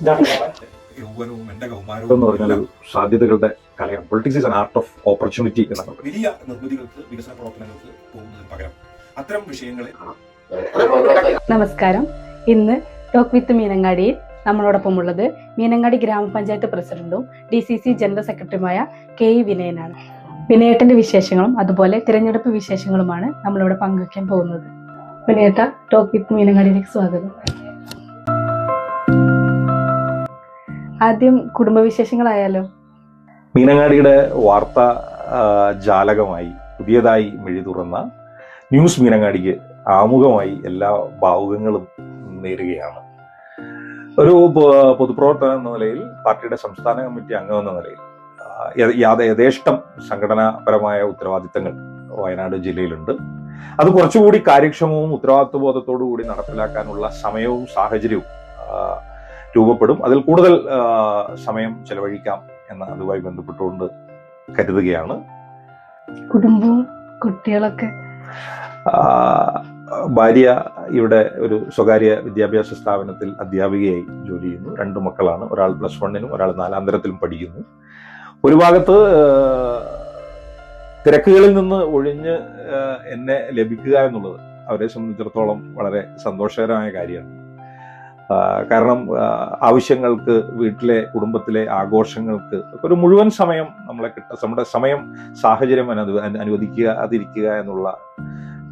യൗവനവും എന്റെ കൗമാരവും സാധ്യതകളുടെ കലയാണ്. Politics is an art of opportunity എന്നാണ്. വലിയ നിർമ്മിതികൾക്ക്, വികസന പ്രവർത്തനങ്ങൾക്ക് പോകുന്നതിന് പകരം അത്തരം വിഷയങ്ങളെ. നമസ്കാരം. ഇന്ന് ടോക്ക് വിത്ത് മീനങ്ങാടിയിൽ നമ്മളോടൊപ്പം ഉള്ളത് മീനങ്ങാടി ഗ്രാമപഞ്ചായത്ത് പ്രസിഡന്റും DCC ജനറൽ സെക്രട്ടറിയുമായ KE വിനയനാണ്. വിനയേട്ടന്റെ വിശേഷങ്ങളും അതുപോലെ തിരഞ്ഞെടുപ്പ് വിശേഷങ്ങളുമാണ് നമ്മളിവിടെ പങ്കുവയ്ക്കാൻ പോകുന്നത്. വിനയേട്ട, ടോക്ക് വിത്ത് മീനങ്ങാടിയിലേക്ക് സ്വാഗതം. ആദ്യം കുടുംബവിശേഷങ്ങളായാലോ? മീനങ്ങാടിയുടെ വാർത്താ ജാലകമായി പുതിയതായി മിഴി തുറന്ന ന്യൂസ് മീനങ്ങാടിക്ക് ആമുഖമായി എല്ലാ ഭാവുകങ്ങളും നേരുകയാണ്. ഒരു പൊതുപ്രവർത്തകൻ എന്ന നിലയിൽ, പാർട്ടിയുടെ സംസ്ഥാന കമ്മിറ്റി അംഗം എന്ന നിലയിൽ യഥേഷ്ടം സംഘടനാപരമായ ഉത്തരവാദിത്തങ്ങൾ വയനാട് ജില്ലയിലുണ്ട്. അത് കുറച്ചുകൂടി കാര്യക്ഷമവും ഉത്തരവാദിത്വബോധത്തോടു കൂടി നടപ്പിലാക്കാനുള്ള സമയവും സാഹചര്യവും രൂപപ്പെടും. അതിൽ കൂടുതൽ സമയം ചെലവഴിക്കാം എന്ന് അതുമായി ബന്ധപ്പെട്ടുകൊണ്ട് കരുതുകയാണ്. കുടുംബവും കുട്ടികളൊക്കെ? ഭാര്യ ഇവിടെ ഒരു സ്വകാര്യ വിദ്യാഭ്യാസ സ്ഥാപനത്തിൽ അധ്യാപികയായി ജോലി ചെയ്യുന്നു. 2 മക്കളാണ്. ഒരാൾ +1-നും ഒരാൾ 4ാം തരത്തിലും പഠിക്കുന്നു. ഒരു ഭാഗത്ത് തിരക്കുകളിൽ നിന്ന് ഒഴിഞ്ഞ് എന്നെ ലഭിക്കുക എന്നുള്ളത് അവരെ സംബന്ധിച്ചിടത്തോളം വളരെ സന്തോഷകരമായ കാര്യമാണ്. കാരണം ആവശ്യങ്ങൾക്ക്, വീട്ടിലെ കുടുംബത്തിലെ ആഘോഷങ്ങൾക്ക് ഒരു മുഴുവൻ സമയം നമ്മളെ നമ്മുടെ സമയം സാഹചര്യം അനുവദിക്കാതിരിക്കുക എന്നുള്ള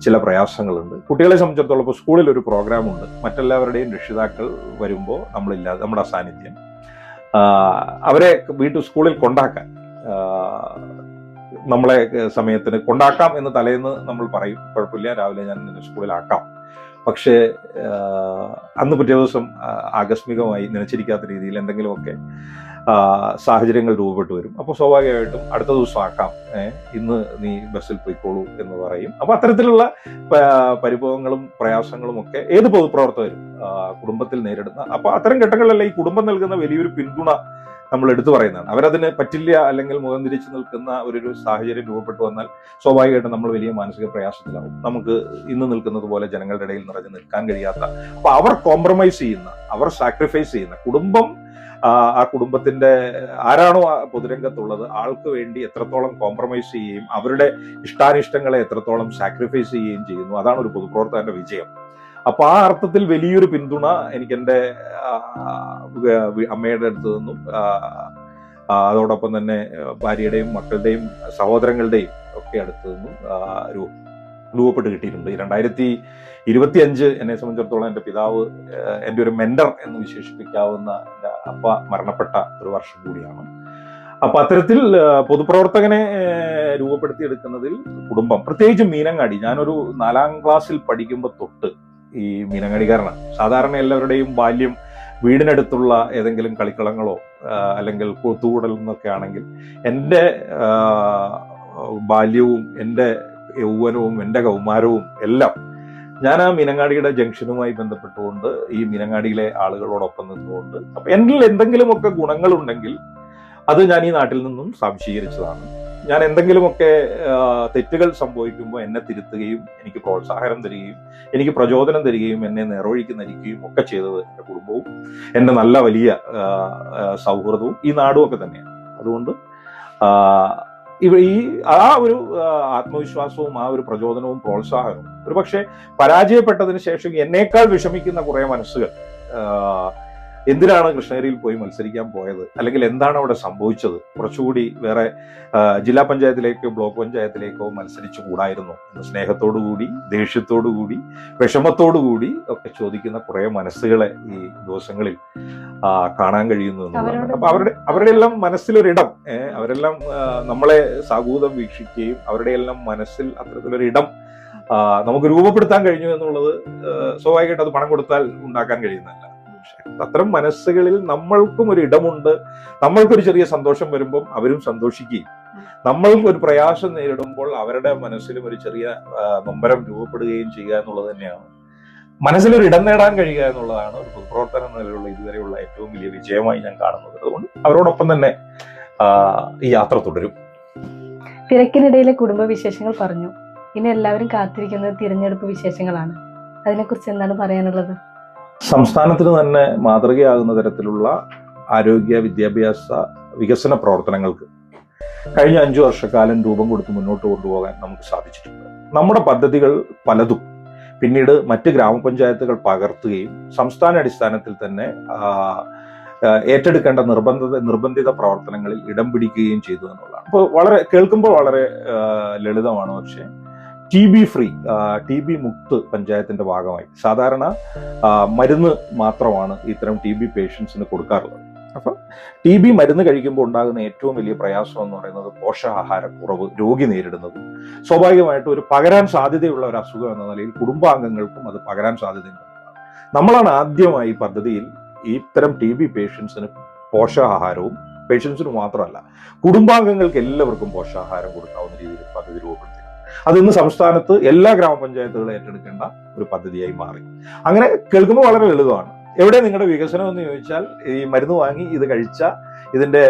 ചില പ്രയാസങ്ങളുണ്ട്. കുട്ടികളെ സംബന്ധിച്ചിടത്തോളം ഇപ്പോൾ സ്കൂളിൽ ഒരു പ്രോഗ്രാമുണ്ട്. മറ്റെല്ലാവരുടെയും രക്ഷിതാക്കൾ വരുമ്പോൾ നമ്മളില്ലാതെ, നമ്മുടെ അസാന്നിധ്യം, അവരെ സ്കൂളിൽ കൊണ്ടാക്കാൻ നമ്മളെ സമയത്തിന് കൊണ്ടാക്കാം എന്ന് തലേന്ന് നമ്മൾ പറയും. കുഴപ്പമില്ല, രാവിലെ ഞാൻ നിന്നെ സ്കൂളിലാക്കാം. പക്ഷേ അന്ന് പിറ്റേ ദിവസം ആകസ്മികമായി നനച്ചിരിക്കാത്ത രീതിയിൽ എന്തെങ്കിലുമൊക്കെ സാഹചര്യങ്ങൾ രൂപപ്പെട്ടു വരും. അപ്പോൾ സ്വാഭാവികമായിട്ടും അടുത്ത ദിവസം ആക്കാം, ഇന്ന് നീ ബസ്സിൽ പോയിക്കോളൂ എന്ന് പറയും. അപ്പൊ അത്തരത്തിലുള്ള പരിഭവങ്ങളും പ്രയാസങ്ങളും ഒക്കെ ഏത് പൊതുപ്രവർത്തകരും കുടുംബത്തിൽ നേരിടുന്ന, അപ്പൊ അത്തരം ഘട്ടങ്ങളിലെല്ലാം ഈ കുടുംബം നൽകുന്ന വലിയൊരു പിന്തുണ നമ്മൾ എടുത്തു പറയുന്നതാണ്. അവരതിന് പറ്റില്ല, അല്ലെങ്കിൽ മുഖം തിരിച്ചു നിൽക്കുന്ന ഒരു സാഹചര്യം രൂപപ്പെട്ടു വന്നാൽ സ്വാഭാവികമായിട്ടും നമ്മൾ വലിയ മാനസിക പ്രയാസത്തിലാവും. നമുക്ക് ഇന്ന് നിൽക്കുന്നത് പോലെ ജനങ്ങളുടെ ഇടയിൽ നിറഞ്ഞു നിൽക്കാൻ കഴിയാത്ത, അപ്പൊ അവർ കോംപ്രമൈസ് ചെയ്യുന്ന, അവർ സാക്രിഫൈസ് ചെയ്യുന്ന, കുടുംബം ആ കുടുംബത്തിന്റെ ആരാണോ പൊതുരംഗത്തുള്ളത് ആൾക്ക് വേണ്ടി എത്രത്തോളം കോംപ്രമൈസ് ചെയ്യുകയും അവരുടെ ഇഷ്ടാനിഷ്ടങ്ങളെ എത്രത്തോളം സാക്രിഫൈസ് ചെയ്യുകയും ചെയ്യുന്നു, അതാണ് ഒരു പൊതുപ്രവർത്തകന്റെ വിജയം. അപ്പൊ ആ അർത്ഥത്തിൽ വലിയൊരു പിന്തുണ എനിക്ക് എൻ്റെ അമ്മയുടെ അടുത്ത് നിന്നും അതോടൊപ്പം തന്നെ ഭാര്യയുടെയും മക്കളുടെയും സഹോദരങ്ങളുടെയും ഒക്കെ അടുത്ത് നിന്നും രൂപപ്പെട്ട് കിട്ടിയിട്ടുണ്ട്. 2025 എന്നെ സംബന്ധിച്ചിടത്തോളം എൻ്റെ പിതാവ് എൻ്റെ ഒരു മെന്റർ എന്ന് വിശേഷിപ്പിക്കാവുന്ന എൻ്റെ അപ്പ മരണപ്പെട്ട ഒരു വർഷം കൂടിയാണ്. അപ്പൊ അത്തരത്തിൽ പൊതുപ്രവർത്തകനെ രൂപപ്പെടുത്തിയെടുക്കുന്നതിൽ കുടുംബം, പ്രത്യേകിച്ച് മീനങ്ങാടി, ഞാനൊരു 4ാം ക്ലാസ്സിൽ പഠിക്കുമ്പോൾ തൊട്ട് ഈ മീനങ്ങാടിക്കാരനാണ്. സാധാരണ എല്ലാവരുടെയും ബാല്യം വീടിനടുത്തുള്ള ഏതെങ്കിലും കളിക്കളങ്ങളോ അല്ലെങ്കിൽ കൂത്തുകൂടൽ എന്നൊക്കെ ആണെങ്കിൽ, എൻ്റെ ബാല്യവും എൻ്റെ യൗവനവും എൻ്റെ കൗമാരവും എല്ലാം ഞാൻ ആ മീനങ്ങാടിയുടെ ജംഗ്ഷനുമായി ബന്ധപ്പെട്ടുകൊണ്ട് ഈ മീനങ്ങാടിയിലെ ആളുകളോടൊപ്പം നിന്നുകൊണ്ട്, അപ്പൊ എന്നിൽ എന്തെങ്കിലുമൊക്കെ ഗുണങ്ങളുണ്ടെങ്കിൽ അത് ഞാൻ ഈ നാട്ടിൽ നിന്നും സ്വാംശീകരിച്ചതാണ്. ഞാൻ എന്തെങ്കിലുമൊക്കെ തെറ്റുകൾ സംഭവിക്കുമ്പോൾ എന്നെ തിരുത്തുകയും എനിക്ക് പ്രോത്സാഹനം തരികയും എനിക്ക് പ്രചോദനം തരികയും എന്നെ നേർവഴിക്ക് നയിക്കുകയും ഒക്കെ ചെയ്തത് എൻ്റെ കുടുംബവും എൻ്റെ നല്ല വലിയ സൗഹൃദവും ഈ നാടും ഒക്കെ തന്നെയാണ്. അതുകൊണ്ട് ആ ഒരു ആത്മവിശ്വാസവും ആ ഒരു പ്രചോദനവും പ്രോത്സാഹനവും, ഒരു പക്ഷെ പരാജയപ്പെട്ടതിന് ശേഷം എന്നേക്കാൾ വിഷമിക്കുന്ന കുറെ മനസ്സുകൾ എന്തിനാണ് കൃഷ്ണഗിരിയിൽ പോയി മത്സരിക്കാൻ പോയത്, അല്ലെങ്കിൽ എന്താണ് അവിടെ സംഭവിച്ചത്, കുറച്ചുകൂടി വേറെ ജില്ലാ പഞ്ചായത്തിലേക്കോ ബ്ലോക്ക് പഞ്ചായത്തിലേക്കോ മത്സരിച്ചു കൂടായിരുന്നു എന്ന് സ്നേഹത്തോടുകൂടി, ദേഷ്യത്തോടുകൂടി, വിഷമത്തോടുകൂടി ഒക്കെ ചോദിക്കുന്ന കുറെ മനസ്സുകളെ ഈ ദിവസങ്ങളിൽ കാണാൻ കഴിയുന്നു എന്നുള്ളതാണ്. അപ്പൊ അവരുടെ എല്ലാം മനസ്സിലൊരിടം, അവരെല്ലാം നമ്മളെ സാഗൂതം വീക്ഷിക്കുകയും അവരുടെ എല്ലാം മനസ്സിൽ അത്തരത്തിലൊരിടം നമുക്ക് രൂപപ്പെടുത്താൻ കഴിഞ്ഞു എന്നുള്ളത് സ്വാഭാവികമായിട്ട് അത് പണം കൊടുത്താൽ ഉണ്ടാക്കാൻ കഴിയുന്നതല്ല. അത്തരം മനസ്സുകളിൽ നമ്മൾക്കും ഒരു ഇടമുണ്ട്. നമ്മൾക്കൊരു ചെറിയ സന്തോഷം വരുമ്പം അവരും സന്തോഷിക്കുകയും, നമ്മൾക്ക് ഒരു പ്രയാസം നേരിടുമ്പോൾ അവരുടെ മനസ്സിലും ഒരു ചെറിയ നൊമ്പരം രൂപപ്പെടുകയും ചെയ്യുക എന്നുള്ളത് തന്നെയാണ്. മനസ്സിലൊരു ഇടം നേടാൻ കഴിയുക എന്നുള്ളതാണ് ഒരു പൊതുപ്രവർത്തനം എന്ന നിലയിലുള്ള ഇതുവരെയുള്ള ഏറ്റവും വലിയ വിജയമായി ഞാൻ കാണുന്നത്. അതുകൊണ്ട് അവരോടൊപ്പം തന്നെ ഈ യാത്ര തുടരും. തിരക്കിനിടയിലെ കുടുംബ വിശേഷങ്ങൾ പറഞ്ഞു. ഇനി എല്ലാവരും കാത്തിരിക്കുന്നത് തിരഞ്ഞെടുപ്പ് വിശേഷങ്ങളാണ്. അതിനെക്കുറിച്ച് എന്താണ് പറയാനുള്ളത്? സംസ്ഥാനത്തിന് തന്നെ മാതൃകയാകുന്ന തരത്തിലുള്ള ആരോഗ്യ വിദ്യാഭ്യാസ വികസന പ്രവർത്തനങ്ങൾക്ക് കഴിഞ്ഞ 5 വർഷക്കാലം രൂപം കൊടുത്ത് മുന്നോട്ട് കൊണ്ടുപോകാൻ നമുക്ക് സാധിച്ചിട്ടുണ്ട്. നമ്മുടെ പദ്ധതികൾ പലതും പിന്നീട് മറ്റ് ഗ്രാമപഞ്ചായത്തുകൾ പകർത്തുകയും സംസ്ഥാന അടിസ്ഥാനത്തിൽ തന്നെ ഏറ്റെടുക്കേണ്ട നിർബന്ധിത പ്രവർത്തനങ്ങളിൽ ഇടം പിടിക്കുകയും ചെയ്തു എന്നുള്ളതാണ്. അപ്പോൾ കേൾക്കുമ്പോൾ വളരെ ലളിതമാണ്. പക്ഷേ TB മുക്ത് പഞ്ചായത്തിന്റെ ഭാഗമായി സാധാരണ മരുന്ന് മാത്രമാണ് ഇത്തരം TB പേഷ്യൻസിന് കൊടുക്കാറുള്ളത്. അപ്പൊ TB മരുന്ന് കഴിക്കുമ്പോൾ ഉണ്ടാകുന്ന ഏറ്റവും വലിയ പ്രയാസം എന്ന് പറയുന്നത് പോഷകാഹാരക്കുറവ് രോഗി നേരിടുന്നത്. സ്വാഭാവികമായിട്ടും ഒരു പകരാൻ സാധ്യതയുള്ള ഒരു അസുഖം എന്ന നിലയിൽ കുടുംബാംഗങ്ങൾക്കും അത് പകരാൻ സാധ്യതയുണ്ട്. നമ്മളാണ് ആദ്യമായി പദ്ധതിയിൽ ഇത്തരം TB പേഷ്യൻസിന് പോഷകാഹാരവും പേഷ്യൻസിന് മാത്രമല്ല കുടുംബാംഗങ്ങൾക്ക് എല്ലാവർക്കും പോഷകാഹാരം കൊടുക്കാവുന്ന രീതിയിൽ പദ്ധതി രൂപപ്പെടുത്തി. അത് ഇന്ന് സംസ്ഥാനത്ത് എല്ലാ ഗ്രാമപഞ്ചായത്തുകളും ഏറ്റെടുക്കേണ്ട ഒരു പദ്ധതിയായി മാറി. അങ്ങനെ കേൾക്കുമ്പോൾ വളരെ ലളിതമാണ്. എവിടെ നിങ്ങളുടെ വികസനം എന്ന് ചോദിച്ചാൽ ഈ മരുന്ന് വാങ്ങി ഇത് കഴിച്ച ഇതിന്റെ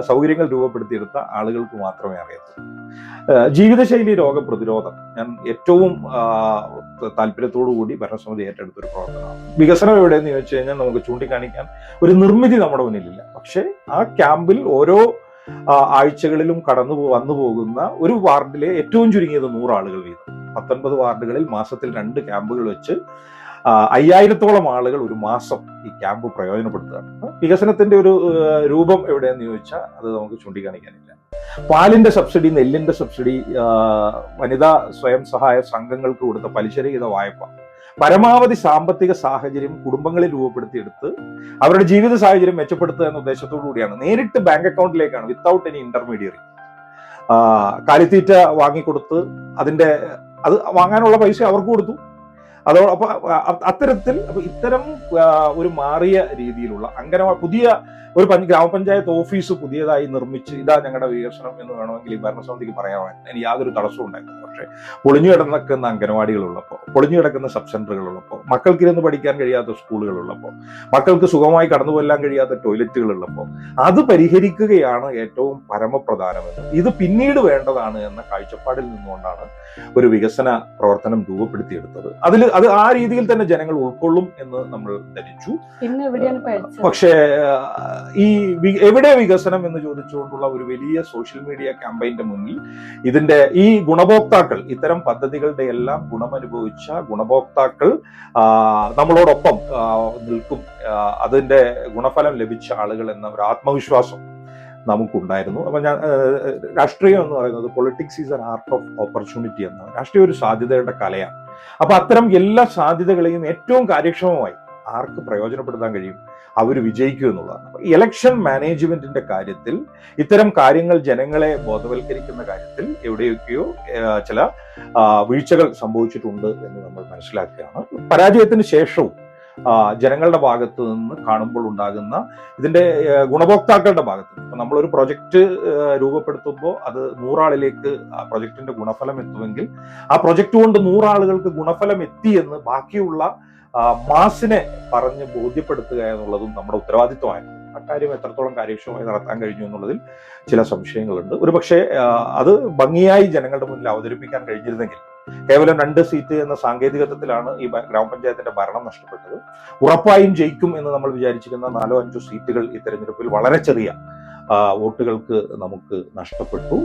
സൗകര്യങ്ങൾ രൂപപ്പെടുത്തിയെടുത്ത ആളുകൾക്ക് മാത്രമേ അറിയത്തുള്ളൂ. ജീവിതശൈലി രോഗപ്രതിരോധം ഞാൻ ഏറ്റവും താല്പര്യത്തോടു കൂടി ഭരണസമിതി ഏറ്റെടുത്തൊരു പ്രവർത്തനമാണ്. വികസനം എവിടെയെന്ന് ചോദിച്ചു കഴിഞ്ഞാൽ നമുക്ക് ചൂണ്ടിക്കാണിക്കാൻ ഒരു നിർമ്മിതി നമ്മുടെ മുന്നിലില്ല. പക്ഷെ ആ ക്യാമ്പിൽ ഓരോ ആഴ്ചകളിലും വന്നു പോകുന്ന ഒരു വാർഡിലെ ഏറ്റവും ചുരുങ്ങിയത് 100 ആളുകൾ വീതം 19 വാർഡുകളിൽ മാസത്തിൽ 2 ക്യാമ്പുകൾ വെച്ച് 5000-ഓളം ആളുകൾ ഒരു മാസം ഈ ക്യാമ്പ് പ്രയോജനപ്പെടുത്തുകയാണ്. വികസനത്തിന്റെ ഒരു രൂപം എവിടെയെന്ന് ചോദിച്ചാൽ അത് നമുക്ക് ചൂണ്ടിക്കാണിക്കാനില്ല. പാലിന്റെ സബ്സിഡി, നെല്ലിന്റെ സബ്സിഡി, വനിതാ സ്വയം സഹായ സംഘങ്ങൾക്ക് കൊടുത്ത പലിശരഹിത വായ്പ, പരമാവധി സാമ്പത്തിക സാഹചര്യം കുടുംബങ്ങളിൽ രൂപപ്പെടുത്തിയെടുത്ത് അവരുടെ ജീവിത സാഹചര്യം മെച്ചപ്പെടുത്തുക എന്ന ഉദ്ദേശത്തോടു കൂടിയാണ്. നേരിട്ട് ബാങ്ക് അക്കൗണ്ടിലേക്കാണ്, വിത്തൗട്ട് എനി ഇന്റർമീഡിയറി. കാലിത്തീറ്റ വാങ്ങിക്കൊടുത്ത് അത് വാങ്ങാനുള്ള പൈസ അവർക്ക് കൊടുത്തു. അതോടൊപ്പം ഇത്തരം ഒരു മാറിയ രീതിയിലുള്ള പുതിയ ഒരു ഗ്രാമപഞ്ചായത്ത് ഓഫീസ് പുതിയതായി നിർമ്മിച്ച് ഇതാ ഞങ്ങളുടെ വികസനം എന്ന് വേണമെങ്കിൽ ഈ ഭരണസമിതിക്ക് പറയാൻ എനിക്ക് യാതൊരു തടസ്സവും ഉണ്ടായിരുന്നു. പക്ഷേ പൊളിഞ്ഞു കിടക്കുന്ന അംഗനവാടികളുള്ളപ്പോൾ, പൊളിഞ്ഞു കിടക്കുന്ന സബ് സെന്ററുകളുള്ളപ്പോൾ, മക്കൾക്കിരുന്ന് പഠിക്കാൻ കഴിയാത്ത സ്കൂളുകളുള്ളപ്പോൾ, മക്കൾക്ക് സുഖമായി കടന്നുകൊല്ലാൻ കഴിയാത്ത ടോയ്ലറ്റുകളുള്ളപ്പോൾ അത് പരിഹരിക്കുകയാണ് ഏറ്റവും പരമപ്രധാനമെന്ന്, ഇത് പിന്നീട് വേണ്ടതാണ് എന്ന കാഴ്ചപ്പാടിൽ നിന്നുകൊണ്ടാണ് ഒരു വികസന പ്രവർത്തനം രൂപപ്പെടുത്തിയെടുത്തത്. അത് ആ രീതിയിൽ തന്നെ ജനങ്ങൾ ഉൾക്കൊള്ളും എന്ന് നമ്മൾ ധരിച്ചു. പക്ഷേ എവിടെ വികസനം എന്ന് ചോദിച്ചുകൊണ്ടുള്ള ഒരു വലിയ സോഷ്യൽ മീഡിയ ക്യാമ്പയിന്റെ മുന്നിൽ ഇതിന്റെ ഈ ഗുണഭോക്താക്കൾ, ഇത്തരം പദ്ധതികളുടെ എല്ലാം ഗുണമനുഭവിച്ച ഗുണഭോക്താക്കൾ നമ്മളോടൊപ്പം നിൽക്കും, അതിന്റെ ഗുണഫലം ലഭിച്ച ആളുകൾ എന്ന ഒരു ആത്മവിശ്വാസം നമുക്കുണ്ടായിരുന്നു. അപ്പൊ രാഷ്ട്രീയം എന്ന് പറയുന്നത് politics is an art of opportunity എന്നാണ്. രാഷ്ട്രീയം ഒരു സാധ്യതയുടെ കലയാണ്. അപ്പൊ അത്തരം എല്ലാ സാധ്യതകളെയും ഏറ്റവും കാര്യക്ഷമമായി ആർക്ക് പ്രയോജനപ്പെടുത്താൻ കഴിയും, അവർ വിജയിക്കും എന്നുള്ളതാണ്. അപ്പൊ ഇലക്ഷൻ മാനേജ്മെന്റിന്റെ കാര്യത്തിൽ ഇത്തരം കാര്യങ്ങൾ ജനങ്ങളെ ബോധവൽക്കരിക്കുന്ന കാര്യത്തിൽ എവിടെയൊക്കെയോ ചില വീഴ്ചകൾ സംഭവിച്ചിട്ടുണ്ട് എന്ന് നമ്മൾ മനസ്സിലാക്കുകയാണ്. പരാജയത്തിന് ശേഷവും ജനങ്ങളുടെ ഭാഗത്ത് നിന്ന് കാണുമ്പോൾ ഉണ്ടാകുന്ന ഇതിന്റെ ഗുണഭോക്താക്കളുടെ ഭാഗത്ത് ഇപ്പൊ നമ്മളൊരു പ്രൊജക്ട് രൂപപ്പെടുത്തുമ്പോൾ അത് 100 ആളിലേക്ക് ആ പ്രൊജക്ടിന്റെ ഗുണഫലം എത്തുമെങ്കിൽ ആ പ്രൊജക്ട് കൊണ്ട് 100 ആളുകൾക്ക് ഗുണഫലം എത്തി എന്ന് ബാക്കിയുള്ള മാസിനെ പറഞ്ഞ് ബോധ്യപ്പെടുത്തുക എന്നുള്ളതും നമ്മുടെ ഉത്തരവാദിത്വമായിരുന്നു. അക്കാര്യം എത്രത്തോളം കാര്യക്ഷമമായി നടത്താൻ കഴിഞ്ഞു എന്നുള്ളതിൽ ചില സംശയങ്ങളുണ്ട്. ഒരുപക്ഷെ അത് ഭംഗിയായി ജനങ്ങളുടെ മുന്നിൽ അവതരിപ്പിക്കാൻ കഴിഞ്ഞിരുന്നെങ്കിൽ, കേവലം 2 സീറ്റ് എന്ന സാങ്കേതികത്വത്തിലാണ് ഈ ഗ്രാമപഞ്ചായത്തിന്റെ ഭരണം നഷ്ടപ്പെട്ടത്. ഉറപ്പായും ജയിക്കും എന്ന് നമ്മൾ വിചാരിച്ചിരുന്ന 4-5 സീറ്റുകൾ ഈ തെരഞ്ഞെടുപ്പിൽ വളരെ ചെറിയ വോട്ടുകൾക്ക് നമുക്ക് നഷ്ടപ്പെട്ടു.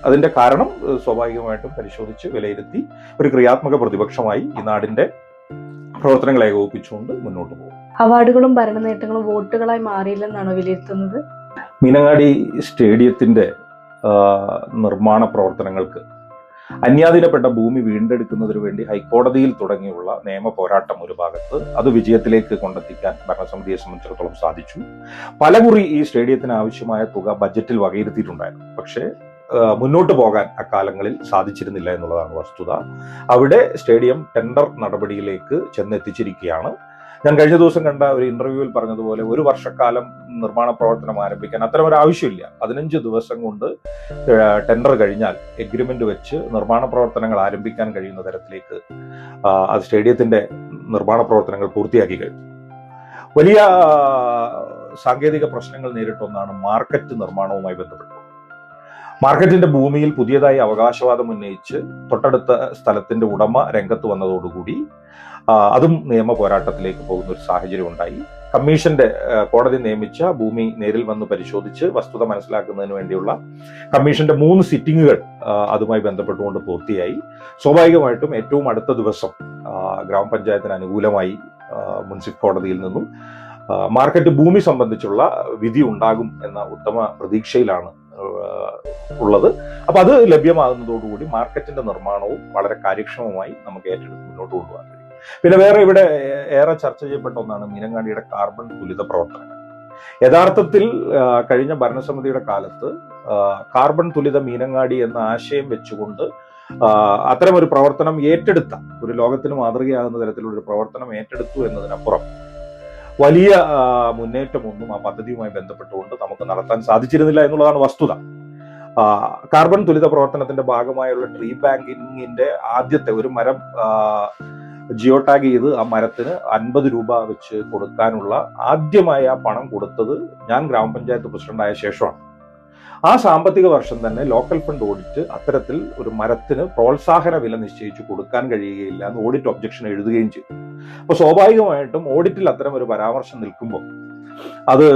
അതിന്റെ കാരണം സ്വാഭാവികമായിട്ടും പരിശോധിച്ച് വിലയിരുത്തി ഒരു ക്രിയാത്മക പ്രതിപക്ഷമായി ഈ നാടിന്റെ പ്രവർത്തനങ്ങൾ ഏകോപിപ്പിച്ചുകൊണ്ട് മുന്നോട്ട് പോകും. അവാർഡുകളും ഭരണ നേട്ടങ്ങളും വോട്ടുകളായി മാറിയില്ലെന്നാണോ വിലയിരുത്തുന്നത്? മീനങ്ങാടി സ്റ്റേഡിയത്തിന്റെ നിർമ്മാണ പ്രവർത്തനങ്ങൾക്ക് അന്യാധീനപ്പെട്ട ഭൂമി വീണ്ടെടുക്കുന്നതിനു വേണ്ടി ഹൈക്കോടതിയിൽ തുടങ്ങിയുള്ള നിയമ പോരാട്ടം ഒരു ഭാഗത്ത്, അത് വിജയത്തിലേക്ക് കൊണ്ടെത്തിക്കാൻ ഭരണസമിതിയെ സംബന്ധിച്ചിടത്തോളം സാധിച്ചു. പലകുറി ഈ സ്റ്റേഡിയത്തിന് ആവശ്യമായ തുക ബജറ്റിൽ വകയിരുത്തിയിട്ടുണ്ടായിരുന്നു. പക്ഷേ മുന്നോട്ട് പോകാൻ അക്കാലങ്ങളിൽ സാധിച്ചിരുന്നില്ല എന്നുള്ളതാണ് വസ്തുത. അവിടെ സ്റ്റേഡിയം ടെൻഡർ നടപടിയിലേക്ക് ചെന്നെത്തിച്ചിരിക്കുകയാണ്. ഞാൻ കഴിഞ്ഞ ദിവസം കണ്ട ഒരു ഇന്റർവ്യൂവിൽ പറഞ്ഞതുപോലെ 1 വർഷക്കാലം നിർമ്മാണ പ്രവർത്തനം ആരംഭിക്കാൻ അത്തരം ഒരു ആവശ്യമില്ല. 15 ദിവസം കൊണ്ട് ടെൻഡർ കഴിഞ്ഞാൽ എഗ്രിമെന്റ് വെച്ച് നിർമ്മാണ പ്രവർത്തനങ്ങൾ ആരംഭിക്കാൻ കഴിയുന്ന തരത്തിലേക്ക് അത് സ്റ്റേഡിയത്തിന്റെ നിർമ്മാണ പ്രവർത്തനങ്ങൾ പൂർത്തിയാക്കി കഴിഞ്ഞു. വലിയ സാങ്കേതിക പ്രശ്നങ്ങൾ നേരിട്ടൊന്നാണ് മാർക്കറ്റ് നിർമ്മാണവുമായി ബന്ധപ്പെട്ടത്. മാർക്കറ്റിന്റെ ഭൂമിയിൽ പുതിയതായി അവകാശവാദം ഉന്നയിച്ച് തൊട്ടടുത്ത സ്ഥലത്തിന്റെ ഉടമ രംഗത്ത് വന്നതോടുകൂടി അതും നിയമ പോരാട്ടത്തിലേക്ക് പോകുന്ന ഒരു സാഹചര്യം ഉണ്ടായി. കോടതി നിയമിച്ച ഭൂമി നേരിൽ വന്ന് പരിശോധിച്ച് വസ്തുത മനസ്സിലാക്കുന്നതിന് വേണ്ടിയുള്ള കമ്മീഷന്റെ 3 സിറ്റിങ്ങുകൾ അതുമായി ബന്ധപ്പെട്ടുകൊണ്ട് പൂർത്തിയായി. സ്വാഭാവികമായിട്ടും ഏറ്റവും അടുത്ത ദിവസം ഗ്രാമപഞ്ചായത്തിന് അനുകൂലമായി മുനിസിപ്പൽ കോടതിയിൽ നിന്നും മാർക്കറ്റ് ഭൂമി സംബന്ധിച്ചുള്ള വിധി ഉണ്ടാകും എന്ന ഉത്തമ പ്രതീക്ഷയിലാണ് ഉള്ളത്. അപ്പൊ അത് ലഭ്യമാകുന്നതോടുകൂടി മാർക്കറ്റിന്റെ നിർമ്മാണവും വളരെ കാര്യക്ഷമമായി നമുക്ക് ഏറ്റെടുത്ത് മുന്നോട്ട് കൊണ്ടുപോകാൻ കഴിയും. പിന്നെ വേറെ ഇവിടെ ഏറെ ചർച്ച ചെയ്യപ്പെട്ട ഒന്നാണ് മീനങ്ങാടിയുടെ കാർബൺ തുലിത പ്രവർത്തനങ്ങൾ. യഥാർത്ഥത്തിൽ കഴിഞ്ഞ ഭരണസമിതിയുടെ കാലത്ത് കാർബൺ തുലിത മീനങ്ങാടി എന്ന ആശയം വെച്ചുകൊണ്ട് അത്തരമൊരു പ്രവർത്തനം ഏറ്റെടുത്ത, ഒരു ലോകത്തിന് മാതൃകയാകുന്ന തരത്തിലുള്ള ഒരു പ്രവർത്തനം ഏറ്റെടുത്തു എന്നതിനപ്പുറം വലിയ മുന്നേറ്റമൊന്നും ആ പദ്ധതിയുമായി ബന്ധപ്പെട്ടുകൊണ്ട് നമുക്ക് നടത്താൻ സാധിച്ചിരുന്നില്ല എന്നുള്ളതാണ് വസ്തുത. കാർബൺ തുലിത പ്രവർത്തനത്തിന്റെ ഭാഗമായുള്ള ട്രീ ബാങ്കിങ്ങിന്റെ ആദ്യത്തെ ഒരു മരം ജിയോ ടാഗ് ചെയ്ത് ആ മരത്തിന് 50 രൂപ വെച്ച് കൊടുക്കാനുള്ള ആദ്യമായി ആ പണം കൊടുത്തത് ഞാൻ ഗ്രാമപഞ്ചായത്ത് പ്രസിഡന്റായ ശേഷമാണ്. ആ സാമ്പത്തിക വർഷം തന്നെ ലോക്കൽ ഫണ്ട് ഓഡിറ്റ് അത്തരത്തിൽ ഒരു മരത്തിന് പ്രോത്സാഹന വില നിശ്ചയിച്ചു കൊടുക്കാൻ കഴിയുകയില്ല എന്ന് ഓഡിറ്റ് ഒബ്ജക്ഷൻ എഴുതുകയും ചെയ്തു. അപ്പൊ സ്വാഭാവികമായിട്ടും ഓഡിറ്റിൽ അത്തരം ഒരു പരാമർശം നിൽക്കുമ്പോൾ അത്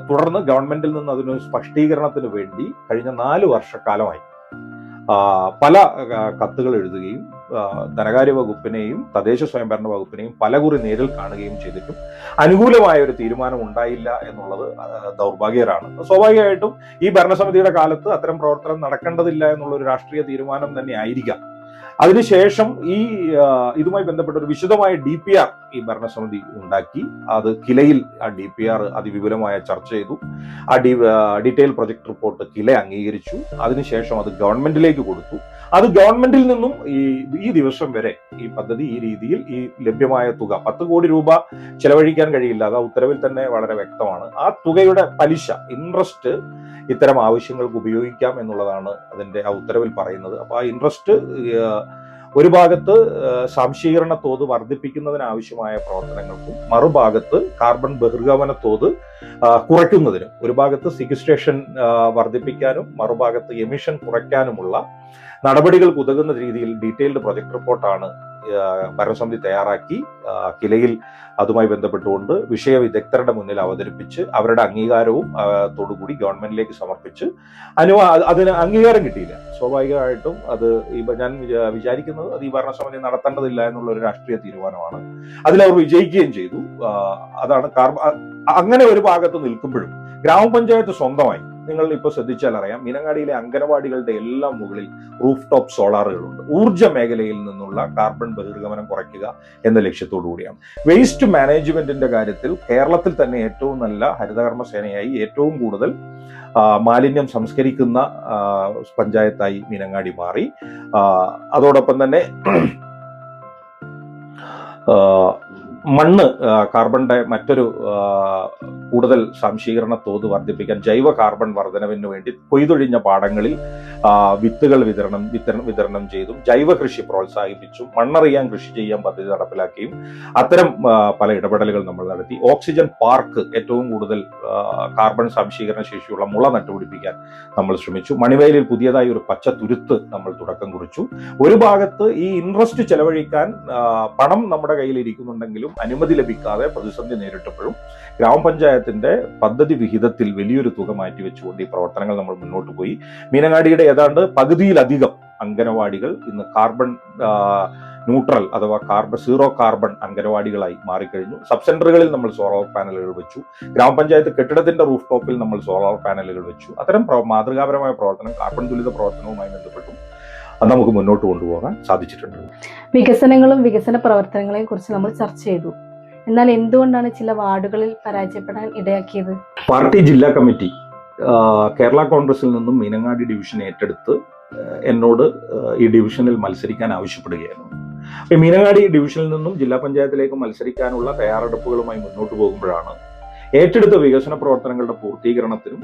തുടർന്ന് ഗവൺമെന്റിൽ നിന്ന് അതിനൊരു സ്പഷ്ടീകരണത്തിന് വേണ്ടി കഴിഞ്ഞ 4 വർഷക്കാലമായി പല കത്തുകൾ എഴുതുകയും ധനകാര്യ വകുപ്പിനെയും തദ്ദേശ സ്വയംഭരണ വകുപ്പിനെയും പലകുറി നേരിൽ കാണുകയും ചെയ്തിട്ടും അനുകൂലമായ ഒരു തീരുമാനം ഉണ്ടായില്ല എന്നുള്ളത് ദൗർഭാഗ്യകരമാണ്. സ്വാഭാവികമായിട്ടും ഈ ഭരണസമിതിയുടെ കാലത്ത് അത്തരം പ്രവർത്തനം നടക്കേണ്ടതില്ല എന്നുള്ള ഒരു രാഷ്ട്രീയ തീരുമാനം തന്നെ ആയിരിക്കാം. അതിനുശേഷം ഇതുമായി ബന്ധപ്പെട്ട ഒരു വിശദമായ DPR ഈ ഭരണസമിതി ഉണ്ടാക്കി. അത് കിലയിൽ ആ DPR അതിവിപുലമായ ചർച്ച ചെയ്തു. ആ ഡീറ്റെയിൽ പ്രൊജക്ട് റിപ്പോർട്ട് കില അംഗീകരിച്ചു. അതിനുശേഷം അത് ഗവൺമെന്റിലേക്ക് കൊടുത്തു. അത് ഗവൺമെന്റിൽ നിന്നും ഈ ദിവസം വരെ ഈ പദ്ധതി ഈ രീതിയിൽ ഈ ലഭ്യമായ തുക 10 കോടി രൂപ ചെലവഴിക്കാൻ കഴിയില്ല. അത് ആ ഉത്തരവിൽ തന്നെ വളരെ വ്യക്തമാണ്. ആ തുകയുടെ പലിശ, ഇൻട്രസ്റ്റ് ഇത്തരം ആവശ്യങ്ങൾക്ക് ഉപയോഗിക്കാം എന്നുള്ളതാണ് അതിന്റെ ആ ഉത്തരവിൽ പറയുന്നത്. അപ്പൊ ആ ഇൻട്രസ്റ്റ് ഒരു ഭാഗത്ത് സംശീകരണ തോത് വർദ്ധിപ്പിക്കുന്നതിനാവശ്യമായ പ്രവർത്തനങ്ങൾക്കും മറുഭാഗത്ത് കാർബൺ ബഹിർഗമന തോത് കുറയ്ക്കുന്നതിനും, ഒരു ഭാഗത്ത് സിക്വിസ്ട്രേഷൻ വർദ്ധിപ്പിക്കാനും മറുഭാഗത്ത് എമിഷൻ കുറയ്ക്കാനുമുള്ള നടപടികൾക്ക് ഉതകുന്ന രീതിയിൽ ഡീറ്റെയിൽഡ് പ്രൊജക്ട് റിപ്പോർട്ടാണ് ഭരണസമിതി തയ്യാറാക്കി കിലയിൽ അതുമായി ബന്ധപ്പെട്ടുകൊണ്ട് വിഷയ വിദഗ്ധരുടെ മുന്നിൽ അവതരിപ്പിച്ച് അവരുടെ അംഗീകാരവും തോടുകൂടി ഗവൺമെന്റിലേക്ക് സമർപ്പിച്ച് അതിന് അംഗീകാരം കിട്ടിയില്ല. സ്വാഭാവികമായിട്ടും അത് ഞാൻ വിചാരിക്കുന്നത് അത് ഈ ഭരണസമിതി നടത്തേണ്ടതില്ല എന്നുള്ള ഒരു രാഷ്ട്രീയ തീരുമാനമാണ്. അതിലവർ വിജയിക്കുകയും ചെയ്തു. അതാണ് അങ്ങനെ ഒരു ഭാഗത്ത് നിൽക്കുമ്പോഴും ഗ്രാമപഞ്ചായത്ത് സ്വന്തമായി, നിങ്ങൾ ഇപ്പോൾ ശ്രദ്ധിച്ചാൽ അറിയാം, മീനങ്ങാടിയിലെ അംഗനവാടികളുടെ എല്ലാം മുകളിൽ റൂഫ് ടോപ്പ് സോളാറുകളുണ്ട്. ഊർജ്ജ മേഖലയിൽ നിന്നുള്ള കാർബൺ ബഹിർഗമനം കുറയ്ക്കുക എന്ന ലക്ഷ്യത്തോടു കൂടിയാണ്. വേസ്റ്റ് മാനേജ്മെന്റിന്റെ കാര്യത്തിൽ കേരളത്തിൽ തന്നെ ഏറ്റവും നല്ല ഹരിതകർമ്മ സേനയായി ഏറ്റവും കൂടുതൽ മാലിന്യം സംസ്കരിക്കുന്ന പഞ്ചായത്തായി മീനങ്ങാടി മാറി. അതോടൊപ്പം തന്നെ മണ്ണ് കാർബണിന്റെ മറ്റൊരു കൂടുതൽ സംശീകരണ തോത് വർദ്ധിപ്പിക്കാൻ ജൈവ കാർബൺ വർധനവിന് വേണ്ടി കൊയ്തൊഴിഞ്ഞ പാടങ്ങളിൽ വിത്തുകൾ വിതരണം ചെയ്തും ജൈവ കൃഷി പ്രോത്സാഹിപ്പിച്ചും മണ്ണറിയാൻ കൃഷി ചെയ്യാൻ പദ്ധതി നടപ്പിലാക്കിയും അത്തരം പല ഇടപെടലുകൾ നമ്മൾ നടത്തി. ഓക്സിജൻ പാർക്ക്, ഏറ്റവും കൂടുതൽ കാർബൺ സംശീകരണ ശേഷിയുള്ള മുള നട്ടുപിടിപ്പിക്കാൻ നമ്മൾ ശ്രമിച്ചു. മണിവയലിൽ പുതിയതായി ഒരു പച്ച തുരുത്ത് നമ്മൾ തുടക്കം കുറിച്ചു. ഒരു ഭാഗത്ത് ഈ ഇൻട്രസ്റ്റ് ചെലവഴിക്കാൻ പണം നമ്മുടെ കയ്യിൽ ഇരിക്കുന്നുണ്ടെങ്കിലും അനുമതി ലഭിക്കാതെ പ്രതിസന്ധി നേരിട്ടപ്പോഴും ഗ്രാമപഞ്ചായത്തിന്റെ പദ്ധതി വിഹിതത്തിൽ വലിയൊരു തുക മാറ്റിവെച്ചുകൊണ്ട് ഈ പ്രവർത്തനങ്ങൾ നമ്മൾ മുന്നോട്ട് പോയി. മീനങ്ങാടിയുടെ ഏതാണ്ട് പകുതിയിലധികം അംഗനവാടികൾ ഇന്ന് കാർബൺ ന്യൂട്രൽ അഥവാ സീറോ കാർബൺ അംഗനവാടികളായി മാറിക്കഴിഞ്ഞു. സബ് സെന്ററുകളിൽ നമ്മൾ സോളാർ പാനലുകൾ വെച്ചു. ഗ്രാമപഞ്ചായത്ത് കെട്ടിടത്തിന്റെ റൂഫ് ടോപ്പിൽ നമ്മൾ സോളാർ പാനലുകൾ വെച്ചു. അത്തരം മാതൃകാപരമായ പ്രവർത്തനം കാർബൺ തുലിത പ്രവർത്തനവുമായി ബന്ധപ്പെട്ടും നമുക്ക് മുന്നോട്ട് കൊണ്ടുപോകാൻ സാധിച്ചിട്ടുണ്ട്. വികസനങ്ങളും വികസന പ്രവർത്തനങ്ങളെയും കുറിച്ച് നമ്മൾ ചർച്ച ചെയ്തു. എന്നാൽ എന്തുകൊണ്ടാണ് ചില വാർഡുകളിൽ പരാജയപ്പെടാൻ ഇടയാക്കിയത്? പാർട്ടി ജില്ലാ കമ്മിറ്റി കേരള കോൺഗ്രസിൽ നിന്നും മീനങ്ങാടി ഡിവിഷൻ ഏറ്റെടുത്ത് എന്നോട് ഈ ഡിവിഷനിൽ മത്സരിക്കാൻ ആവശ്യപ്പെടുകയായിരുന്നു. മീനങ്ങാടി ഡിവിഷനിൽ നിന്നും ജില്ലാ പഞ്ചായത്തിലേക്ക് മത്സരിക്കാനുള്ള തയ്യാറെടുപ്പുകളുമായി മുന്നോട്ട് പോകുമ്പോഴാണ് ഏറ്റെടുത്ത വികസന പ്രവർത്തനങ്ങളുടെ പൂർത്തീകരണത്തിനും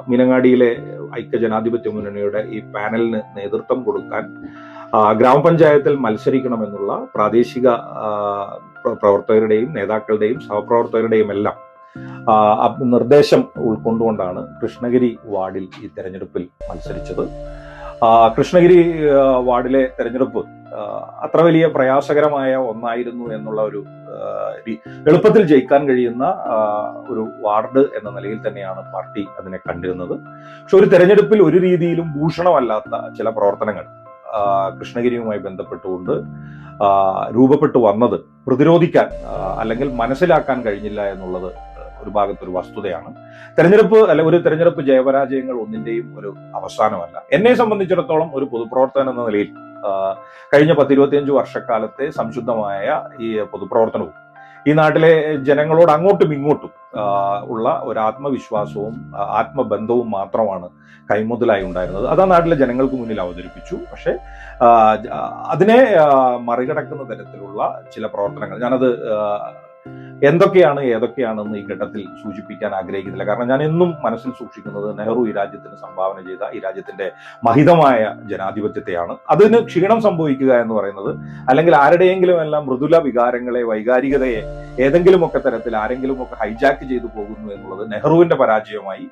മീനങ്ങാടിയിലെ ഐക്യജനാധിപത്യ മുന്നണിയുടെ ഈ പാനലിന് നേതൃത്വം കൊടുക്കാൻ ഗ്രാമപഞ്ചായത്തിൽ മത്സരിക്കണമെന്നുള്ള പ്രാദേശിക പ്രവർത്തകരുടെയും നേതാക്കളുടെയും സഹപ്രവർത്തകരുടെയും എല്ലാം നിർദ്ദേശം ഉൾക്കൊണ്ടുകൊണ്ടാണ് കൃഷ്ണഗിരി വാർഡിൽ ഈ തെരഞ്ഞെടുപ്പിൽ മത്സരിച്ചത്. കൃഷ്ണഗിരി വാർഡിലെ തെരഞ്ഞെടുപ്പ് അത്ര വലിയ പ്രയാസകരമായ ഒന്നായിരുന്നു എന്നുള്ള ഒരു എളുപ്പത്തിൽ ജയിക്കാൻ കഴിയുന്ന ഒരു വാർഡ് എന്ന നിലയിൽ തന്നെയാണ് പാർട്ടി അതിനെ കണ്ടിരുന്നത്. പക്ഷെ ഒരു തെരഞ്ഞെടുപ്പിൽ ഒരു രീതിയിലും ഭൂഷണമല്ലാത്ത ചില പ്രവർത്തനങ്ങൾ കൃഷ്ണഗിരിയുമായി ബന്ധപ്പെട്ടുകൊണ്ട് രൂപപ്പെട്ടു വന്നത് പ്രതിരോധിക്കാൻ അല്ലെങ്കിൽ മനസ്സിലാക്കാൻ കഴിഞ്ഞില്ല എന്നുള്ളത് ഒരു ഭാഗത്തൊരു വസ്തുതയാണ്. ഒരു തെരഞ്ഞെടുപ്പ് ജയപരാജയങ്ങൾ ഒന്നിന്റെയും ഒരു അവസാനമല്ല. എന്നെ സംബന്ധിച്ചിടത്തോളം ഒരു പൊതുപ്രവർത്തകൻ എന്ന നിലയിൽ കഴിഞ്ഞ 10-25 വർഷക്കാലത്തെ സംശുദ്ധമായ ഈ പൊതുപ്രവർത്തനവും ഈ നാട്ടിലെ ജനങ്ങളോട് അങ്ങോട്ടും ഇങ്ങോട്ടും ഉള്ള ഒരു ആത്മവിശ്വാസവും ആത്മബന്ധവും മാത്രമാണ് കൈമുതലായി ഉണ്ടായിരുന്നത്. അത് ആ നാട്ടിലെ ജനങ്ങൾക്ക് മുന്നിൽ അവതരിപ്പിച്ചു. പക്ഷെ അതിനെ മറികടക്കുന്ന തരത്തിലുള്ള ചില പ്രവർത്തനങ്ങൾ ഞാനത് എന്തൊക്കെയാണ് ഏതൊക്കെയാണെന്ന് ഈ ഘട്ടത്തിൽ സൂചിപ്പിക്കാൻ ആഗ്രഹിക്കുന്നില്ല. കാരണം ഞാൻ എന്നും മനസ്സിൽ സൂക്ഷിക്കുന്നത് നെഹ്റു ഈ രാജ്യത്തിന് സംഭാവന ചെയ്ത ഈ രാജ്യത്തിന്റെ മഹിതമായ ജനാധിപത്യത്തെയാണ്. അതിന് ക്ഷീണം സംഭവിക്കുക എന്ന് പറയുന്നത് അല്ലെങ്കിൽ ആരുടെയെങ്കിലും എല്ലാം മൃദുല വികാരങ്ങളെ വൈകാരികതയെ ഏതെങ്കിലുമൊക്കെ തരത്തിൽ ആരെങ്കിലുമൊക്കെ ഹൈജാക്ക് ചെയ്തു പോകുന്നു എന്നുള്ളത് നെഹ്റുവിന്റെ പരാജയമായി,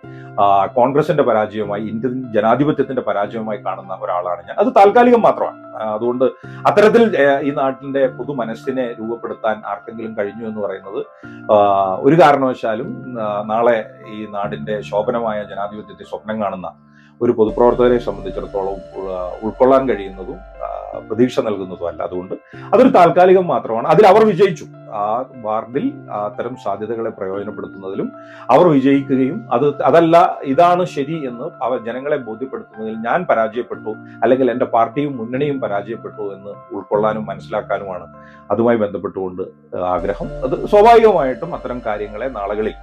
കോൺഗ്രസിന്റെ പരാജയമായി, ഇന്ത്യൻ ജനാധിപത്യത്തിന്റെ പരാജയമായി കാണുന്ന ഒരാളാണ് ഞാൻ. അത് താൽക്കാലികം മാത്രമാണ്. അതുകൊണ്ട് അത്തരത്തിൽ ഈ നാട്ടിന്റെ പൊതു മനസ്സിനെ രൂപപ്പെടുത്താൻ ആർക്കെങ്കിലും കഴിഞ്ഞു എന്ന് പറയുന്നത് ഒരു കാരണവശാലും നാളെ ഈ നാടിന്റെ ശോഭനമായ ജനാധിപത്യത്തെ സ്വപ്നം കാണുന്ന ഒരു പൊതുപ്രവർത്തകരെ സംബന്ധിച്ചിടത്തോളം ഉൾക്കൊള്ളാൻ കഴിയുന്നതും പ്രതീക്ഷ നൽകുന്നതുമല്ല. അതുകൊണ്ട് അതൊരു താൽക്കാലികം മാത്രമാണ്. അതിൽ അവർ വിജയിച്ചു. ആ വാർഡിൽ അത്തരം സാധ്യതകളെ പ്രയോജനപ്പെടുത്തുന്നതിലും അവർ വിജയിക്കുകയും അതല്ല ഇതാണ് ശരി എന്ന് അവർ ജനങ്ങളെ ബോധ്യപ്പെടുത്തുന്നതിൽ ഞാൻ പരാജയപ്പെട്ടു അല്ലെങ്കിൽ എൻ്റെ പാർട്ടിയും മുന്നണിയും പരാജയപ്പെട്ടു എന്ന് ഉൾക്കൊള്ളാനും മനസ്സിലാക്കാനുമാണ് അതുമായി ബന്ധപ്പെട്ടുകൊണ്ട് ആഗ്രഹം. അത് സ്വാഭാവികമായിട്ടും അത്തരം കാര്യങ്ങളെ നാളുകളിൽ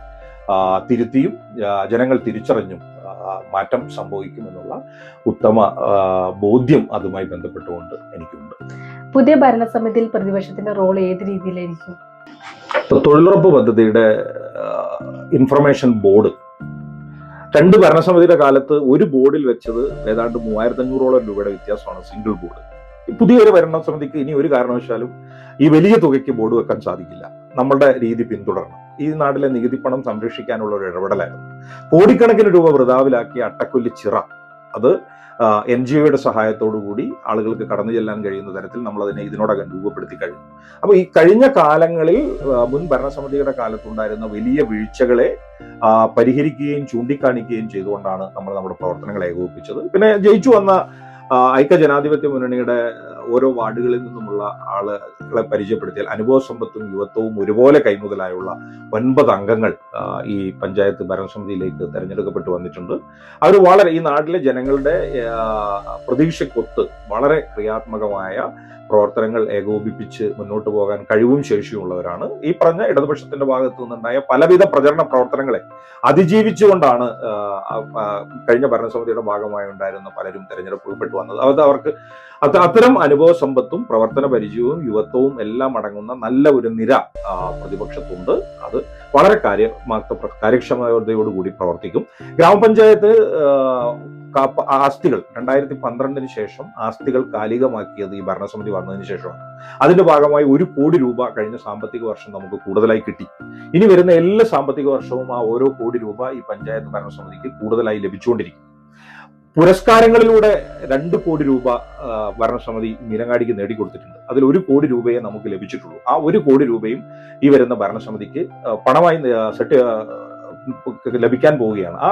തിരുത്തിയും ജനങ്ങൾ തിരിച്ചറിഞ്ഞും മാറ്റം സംഭവിക്കുമെന്നുള്ള ഉത്തമ ബോധ്യം അതുമായി ബന്ധപ്പെട്ടുകൊണ്ട് എനിക്കുണ്ട്. പുതിയ ഭരണസമിതിയിൽ പ്രതിപക്ഷത്തിന്റെ റോൾ ഏത് രീതിയിലായിരിക്കും? തൊഴിലുറപ്പ് പദ്ധതിയുടെ ഇൻഫർമേഷൻ ബോർഡ് 2 ഭരണസമിതിയുടെ കാലത്ത് ഒരു ബോർഡിൽ വെച്ചത് ഏതാണ്ട് 3500ഓളം രൂപയുടെ വ്യത്യാസമാണ് സിംഗിൾ ബോർഡ്. പുതിയൊരു ഭരണസമിതിക്ക് ഇനി ഒരു കാരണവശാലും ഈ വലിയ തുകയ്ക്ക് ബോർഡ് വെക്കാൻ സാധിക്കില്ല. നമ്മളുടെ രീതി പിന്തുടരണം. ഈ നാട്ടിലെ നികുതി പണം സംരക്ഷിക്കാനുള്ള ഒരു ഇടപെടലായിരുന്നു. കോടിക്കണക്കിന് രൂപ വൃഥാവിലാക്കിയ അട്ടക്കൊല്ലി ചിറ അത് NGOയുടെ സഹായത്തോടു കൂടി ആളുകൾക്ക് കടന്നു ചെല്ലാൻ കഴിയുന്ന തരത്തിൽ നമ്മൾ അതിനെ ഇതിനോടകം രൂപപ്പെടുത്തി കഴിഞ്ഞു. അപ്പൊ ഈ കഴിഞ്ഞ കാലങ്ങളിൽ മുൻ ഭരണസമിതിയുടെ കാലത്തുണ്ടായിരുന്ന വലിയ വീഴ്ചകളെ പരിഹരിക്കുകയും ചൂണ്ടിക്കാണിക്കുകയും ചെയ്തുകൊണ്ടാണ് നമ്മൾ നമ്മുടെ പ്രവർത്തനങ്ങൾ ഏകോപിപ്പിച്ചത്. പിന്നെ ജയിച്ചു വന്ന ഐക്യ ജനാധിപത്യ മുന്നണിയുടെ ഓരോ വാർഡുകളിൽ നിന്നുമുള്ള ആളുകളെ പരിചയപ്പെടുത്തിയാൽ അനുഭവ സമ്പത്തും യുവത്വവും ഒരുപോലെ കൈമുതലായുള്ള 9 അംഗങ്ങൾ ഈ പഞ്ചായത്ത് ഭരണസമിതിയിലേക്ക് തെരഞ്ഞെടുക്കപ്പെട്ടു വന്നിട്ടുണ്ട്. അവർ വളരെ ഈ നാട്ടിലെ ജനങ്ങളുടെ പ്രതീക്ഷയ്ക്കൊത്ത് വളരെ ക്രിയാത്മകമായ പ്രവർത്തനങ്ങൾ ഏകോപിപ്പിച്ച് മുന്നോട്ട് പോകാൻ കഴിവും ശേഷിയുമുള്ളവരാണ്. ഈ പറഞ്ഞ ഇടതുപക്ഷത്തിന്റെ ഭാഗത്തു നിന്നുണ്ടായ പലവിധ പ്രചരണ പ്രവർത്തനങ്ങളെ അതിജീവിച്ചുകൊണ്ടാണ് കഴിഞ്ഞ ഭരണസമിതിയുടെ ഭാഗമായി ഉണ്ടായിരുന്ന പലരും തെരഞ്ഞെടുപ്പ് ഉൾപ്പെട്ടു വന്നത്. അത് അവർക്ക് അത്തരം അനുഭവ സമ്പത്തും പ്രവർത്തന പരിചയവും യുവത്വവും എല്ലാം അടങ്ങുന്ന നല്ല ഒരു നിര പ്രതിപക്ഷത്തുണ്ട്. അത് വളരെ കാര്യക്ഷമതയോടുകൂടി പ്രവർത്തിക്കും. ഗ്രാമപഞ്ചായത്ത് ആസ്തികൾ 2012 ശേഷം ആസ്തികൾ കാലികമാക്കിയത് ഈ ഭരണസമിതി വന്നതിന് ശേഷമാണ്. അതിന്റെ ഭാഗമായി 1 കോടി രൂപ കഴിഞ്ഞ സാമ്പത്തിക വർഷം നമുക്ക് കൂടുതലായി കിട്ടി. ഇനി വരുന്ന എല്ലാ സാമ്പത്തിക വർഷവും ആ ഓരോ കോടി രൂപ ഈ പഞ്ചായത്ത് ഭരണസമിതിക്ക് കൂടുതലായി ലഭിച്ചുകൊണ്ടിരിക്കും. പുരസ്കാരങ്ങളിലൂടെ 2 കോടി രൂപ ഭരണസമിതി മീനങ്ങാടിക്ക് നേടിക്കൊടുത്തിട്ടുണ്ട്. അതിൽ 1 കോടി രൂപയെ നമുക്ക് ലഭിച്ചിട്ടുള്ളൂ. ആ 1 കോടി രൂപയും ഈ വരുന്ന ഭരണസമിതിക്ക് പണമായി ലഭിക്കാൻ പോവുകയാണ്. ആ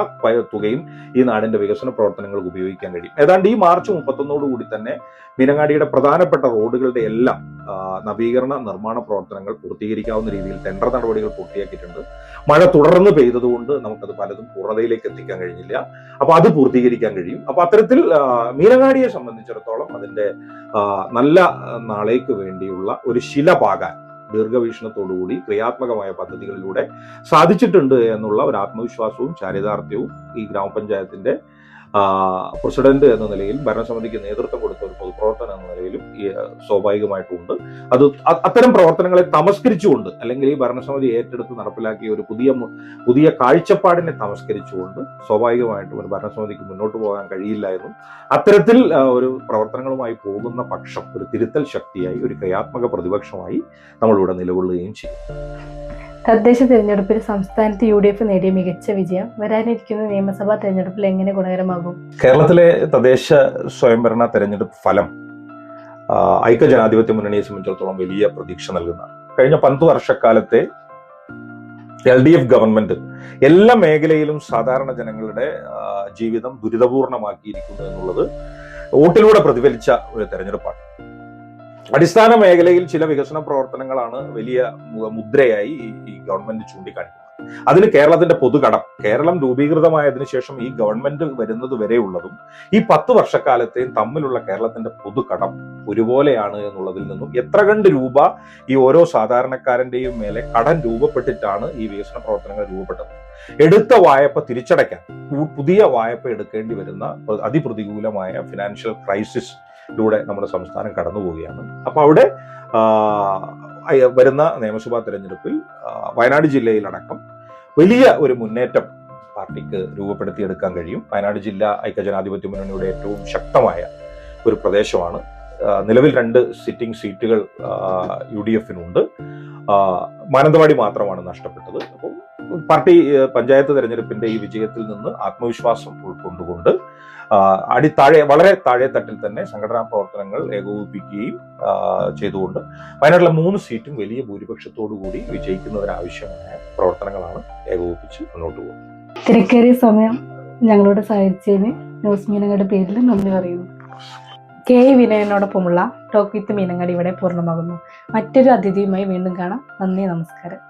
തുകയും ഈ നാടിന്റെ വികസന പ്രവർത്തനങ്ങൾക്ക് ഉപയോഗിക്കാൻ കഴിയും. ഏതാണ്ട് ഈ മാർച്ച് 31 കൂടി തന്നെ മീനങ്ങാടിയുടെ പ്രധാനപ്പെട്ട റോഡുകളുടെ എല്ലാം നവീകരണ നിർമ്മാണ പ്രവർത്തനങ്ങൾ പൂർത്തീകരിക്കാവുന്ന രീതിയിൽ ടെൻഡർ നടപടികൾ പൂർത്തിയാക്കിയിട്ടുണ്ട്. മഴ തുടർന്ന് പെയ്തതുകൊണ്ട് നമുക്കത് പലതും പൂർണ്ണതയിലേക്ക് എത്തിക്കാൻ കഴിഞ്ഞില്ല. അപ്പൊ അത് പൂർത്തീകരിക്കാൻ കഴിയും. അപ്പൊ അത്തരത്തിൽ മീനങ്ങാടിയെ സംബന്ധിച്ചിടത്തോളം അതിന്റെ നല്ല നാളേക്ക് വേണ്ടിയുള്ള ഒരു ശില പാകാൻ ദീർഘവീക്ഷണത്തോടുകൂടി ക്രിയാത്മകമായ പദ്ധതികളിലൂടെ സാധിച്ചിട്ടുണ്ട് എന്നുള്ള ഒരു ആത്മവിശ്വാസവും ചാരിതാർത്ഥ്യവും ഈ ഗ്രാമപഞ്ചായത്തിന്റെ പ്രസിഡന്റ് എന്ന നിലയിൽ ഭരണസമിതിക്ക് നേതൃത്വം കൊടുത്ത ഒരു പൊതുപ്രവർത്തനം എന്ന നിലയിലും സ്വാഭാവികമായിട്ടുണ്ട്. അത് അത്തരം പ്രവർത്തനങ്ങളെ തമസ്കരിച്ചുകൊണ്ട് അല്ലെങ്കിൽ ഈ ഭരണസമിതി ഏറ്റെടുത്ത് നടപ്പിലാക്കിയ ഒരു പുതിയ കാഴ്ചപ്പാടിനെ തമസ്കരിച്ചുകൊണ്ട് സ്വാഭാവികമായിട്ടും ഒരു ഭരണസമിതിക്ക് മുന്നോട്ട് പോകാൻ കഴിയില്ല എന്നും അത്തരത്തിൽ ഒരു പ്രവർത്തനങ്ങളുമായി പോകുന്ന പക്ഷം ഒരു തിരുത്തൽ ശക്തിയായി ഒരു ക്രിയാത്മക പ്രതിപക്ഷമായി നമ്മളിവിടെ നിലകൊള്ളുകയും ചെയ്യും. തദ്ദേശ തെരഞ്ഞെടുപ്പിൽ സംസ്ഥാനത്ത് UDF നേടിയ മികച്ച വിജയം വരാനിരിക്കുന്ന നിയമസഭാ തെരഞ്ഞെടുപ്പിൽ എങ്ങനെ ഗുണകരമാകും? കേരളത്തിലെ തദ്ദേശ സ്വയംഭരണ തെരഞ്ഞെടുപ്പ് ഫലം ഐക്യജനാധിപത്യ മുന്നണിയെ സംബന്ധിച്ചിടത്തോളം വലിയ പ്രതീക്ഷ നൽകുന്ന, കഴിഞ്ഞ 10 വർഷക്കാലത്തെ LDF ഗവൺമെന്റ് എല്ലാ മേഖലയിലും സാധാരണ ജനങ്ങളുടെ ജീവിതം ദുരിതപൂർണമാക്കിയിരിക്കുന്നു എന്നുള്ളത് വോട്ടിലൂടെ പ്രതിഫലിച്ച ഒരു തെരഞ്ഞെടുപ്പാണ്. അടിസ്ഥാന മേഖലയിൽ ചില വികസന പ്രവർത്തനങ്ങളാണ് വലിയ മുദ്രയായി ഈ ഗവൺമെന്റ് ചൂണ്ടിക്കാണിക്കുന്നത്. അതിന് കേരളത്തിന്റെ പൊതുകടം, കേരളം രൂപീകൃതമായതിനു ശേഷം ഈ ഗവൺമെന്റ് വരുന്നത് വരെയുള്ളതും ഈ 10 വർഷക്കാലത്തെയും തമ്മിലുള്ള കേരളത്തിന്റെ പൊതുകടം ഒരുപോലെയാണ് എന്നുള്ളതിൽ നിന്നും എത്ര കണ്ട് രൂപ ഈ ഓരോ സാധാരണക്കാരന്റെയും മേലെ കടം രൂപപ്പെട്ടിട്ടാണ് ഈ വികസന പ്രവർത്തനങ്ങൾ രൂപപ്പെട്ടത്. എടുത്ത വായ്പ തിരിച്ചടയ്ക്കാൻ പുതിയ വായ്പ എടുക്കേണ്ടി വരുന്ന അതിപ്രതികൂലമായ ഫിനാൻഷ്യൽ ക്രൈസിസിലൂടെ നമ്മുടെ സംസ്ഥാനം കടന്നു പോവുകയാണ്. അപ്പൊ അവിടെ വരുന്ന നിയമസഭാ തെരഞ്ഞെടുപ്പിൽ വയനാട് ജില്ലയിലടക്കം വലിയ ഒരു മുന്നേറ്റം പാർട്ടിക്ക് രൂപപ്പെടുത്തിയെടുക്കാൻ കഴിയും. വയനാട് ജില്ല ഐക്യജനാധിപത്യ മുന്നണിയുടെ ഏറ്റവും ശക്തമായ ഒരു പ്രദേശമാണ്. നിലവിൽ 2 സിറ്റിംഗ് സീറ്റുകൾ UDF-നുണ്ട്. മാനന്തവാടി മാത്രമാണ് നഷ്ടപ്പെട്ടത്. അപ്പോൾ പാർട്ടി പഞ്ചായത്ത് തെരഞ്ഞെടുപ്പിന്റെ ഈ വിജയത്തിൽ നിന്ന് ആത്മവിശ്വാസം ഉൾക്കൊണ്ടുകൊണ്ട് വളരെ താഴെ തട്ടിൽ തന്നെ സംഘടനാ പ്രവർത്തനങ്ങൾ ഏകോപിപ്പിക്കുകയും ചെയ്തുകൊണ്ട് വയനാട്ടിലെ 3 സീറ്റും വലിയ ഭൂരിപക്ഷത്തോടു കൂടി വിജയിക്കുന്നതിനാവശ്യമായ പ്രവർത്തനങ്ങളാണ് ഏകോപിപ്പിച്ച് മുന്നോട്ട് പോകുന്നത്. തിരക്കേറിയ സമയം ഞങ്ങളോട് സഹായിച്ചതിന് ന്യൂസ് മീനങ്ങാടി പേരിൽ നന്ദി പറയുന്നു. KE വിനയനോടൊപ്പമുള്ള ടോക്ക് വിത്ത് മീനങ്ങാടി ഇവിടെ പൂർണ്ണമാകുന്നു. മറ്റൊരു അതിഥിയുമായി വീണ്ടും കാണാം. നന്ദി, നമസ്കാരം.